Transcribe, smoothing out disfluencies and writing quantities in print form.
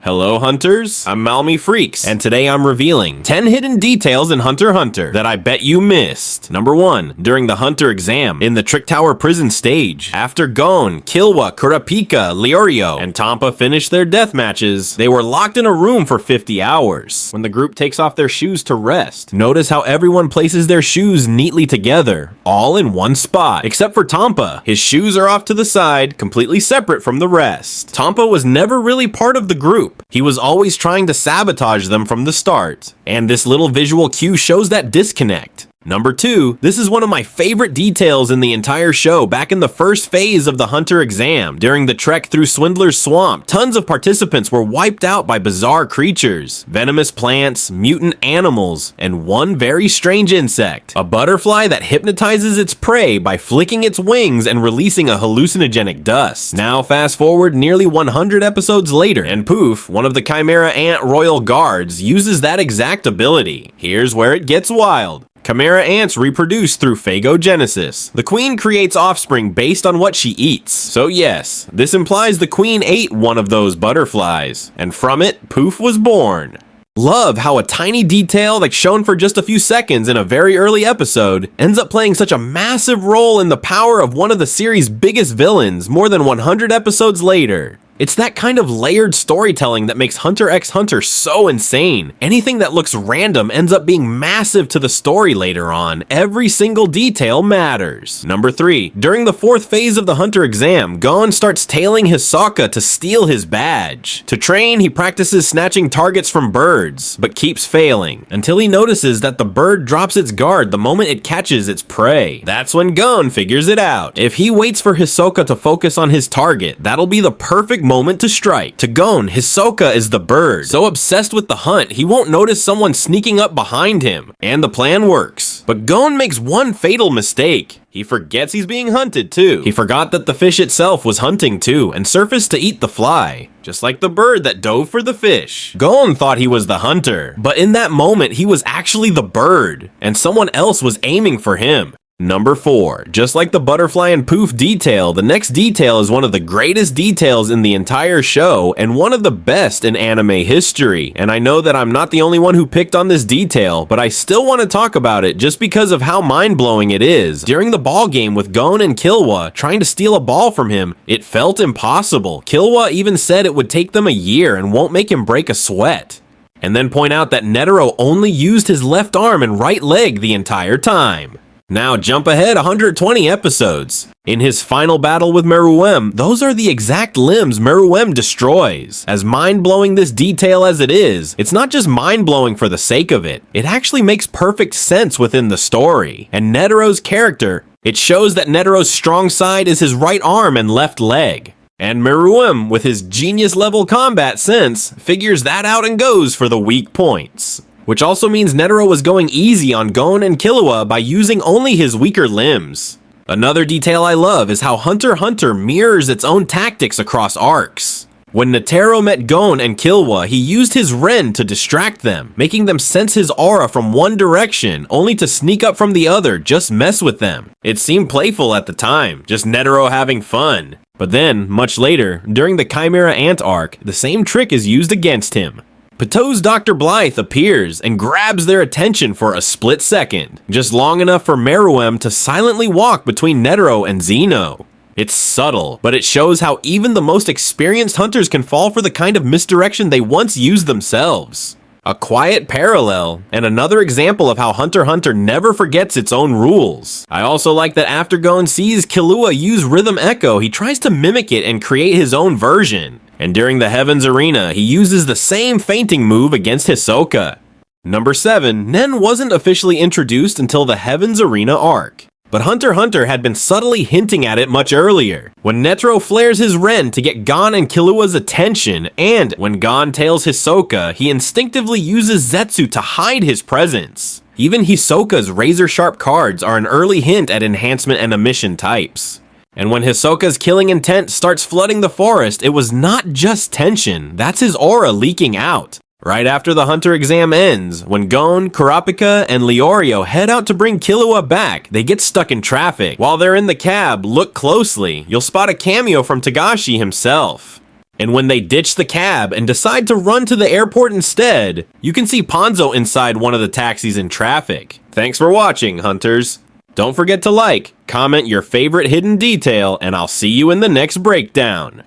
Hello Hunters, I'm Malmy Freaks, and today I'm revealing 10 hidden details in Hunter x Hunter that I bet you missed. Number 1. During the Hunter exam, in the Trick Tower prison stage, after Gon, Killua, Kurapika, Leorio, and Tompa finished their death matches, they were locked in a room for 50 hours. When the group takes off their shoes to rest, notice how everyone places their shoes neatly together, all in one spot, except for Tompa. His shoes are off to the side, completely separate from the rest. Tompa was never really part of the group. He was always trying to sabotage them from the start, and this little visual cue shows that disconnect. Number 2, this is one of my favorite details in the entire show. Back in the first phase of the Hunter exam, during the trek through Swindler's swamp, tons of participants were wiped out by bizarre creatures, venomous plants, mutant animals, and one very strange insect, a butterfly that hypnotizes its prey by flicking its wings and releasing a hallucinogenic dust. Now fast forward nearly 100 episodes later, and poof, one of the Chimera Ant Royal Guards uses that exact ability. Here's where it gets wild. Chimera ants reproduce through phagogenesis. The queen creates offspring based on what she eats. So yes, this implies the queen ate one of those butterflies, and from it, Poof was born. Love how a tiny detail that's shown for just a few seconds in a very early episode ends up playing such a massive role in the power of one of the series' biggest villains more than 100 episodes later. It's that kind of layered storytelling that makes Hunter x Hunter so insane. Anything that looks random ends up being massive to the story later on. Every single detail matters. Number 3. During the 4th phase of the Hunter exam, Gon starts tailing Hisoka to steal his badge. To train, he practices snatching targets from birds, but keeps failing, until he notices that the bird drops its guard the moment it catches its prey. That's when Gon figures it out. If he waits for Hisoka to focus on his target, that'll be the perfect moment to strike. To Gon, Hisoka is the bird. So obsessed with the hunt, he won't notice someone sneaking up behind him. And the plan works. But Gon makes one fatal mistake. He forgets he's being hunted too. He forgot that the fish itself was hunting too, and surfaced to eat the fly, just like the bird that dove for the fish. Gon thought he was the hunter, but in that moment he was actually the bird, and someone else was aiming for him. Number 4. Just like the butterfly and poof detail, the next detail is one of the greatest details in the entire show and one of the best in anime history. And I know that I'm not the only one who picked on this detail, but I still want to talk about it just because of how mind-blowing it is. During the ball game with Gon and Killua trying to steal a ball from him, it felt impossible. Killua even said it would take them a year and won't make him break a sweat. And then point out that Netero only used his left arm and right leg the entire time. Now jump ahead 120 episodes. In his final battle with Meruem, those are the exact limbs Meruem destroys. As mind-blowing this detail as it is, it's not just mind-blowing for the sake of it. It actually makes perfect sense within the story. And Netero's character, it shows that Netero's strong side is his right arm and left leg. And Meruem, with his genius-level combat sense, figures that out and goes for the weak points. Which also means Netero was going easy on Gon and Killua by using only his weaker limbs. Another detail I love is how Hunter x Hunter mirrors its own tactics across arcs. When Netero met Gon and Killua, he used his Ren to distract them, making them sense his aura from one direction, only to sneak up from the other, just mess with them. It seemed playful at the time, just Netero having fun. But then, much later, during the Chimera Ant arc, the same trick is used against him. Pato's Dr. Blythe appears and grabs their attention for a split second, just long enough for Meruem to silently walk between Netero and Zeno. It's subtle, but it shows how even the most experienced hunters can fall for the kind of misdirection they once used themselves. A quiet parallel, and another example of how Hunter x Hunter never forgets its own rules. I also like that after Gon sees Killua use Rhythm Echo, he tries to mimic it and create his own version. And during the Heavens Arena, he uses the same fainting move against Hisoka. Number 7. Nen wasn't officially introduced until the Heavens Arena arc. But Hunter x Hunter had been subtly hinting at it much earlier. When Netero flares his Ren to get Gon and Killua's attention, and when Gon tails Hisoka, he instinctively uses Zetsu to hide his presence. Even Hisoka's razor-sharp cards are an early hint at enhancement and emission types. And when Hisoka's killing intent starts flooding the forest, it was not just tension, that's his aura leaking out. Right after the Hunter exam ends, when Gon, Kurapika, and Leorio head out to bring Killua back, they get stuck in traffic. While they're in the cab, look closely, you'll spot a cameo from Togashi himself. And when they ditch the cab and decide to run to the airport instead, you can see Ponzo inside one of the taxis in traffic. Thanks for watching, hunters. Don't forget to like, comment your favorite hidden detail, and I'll see you in the next breakdown.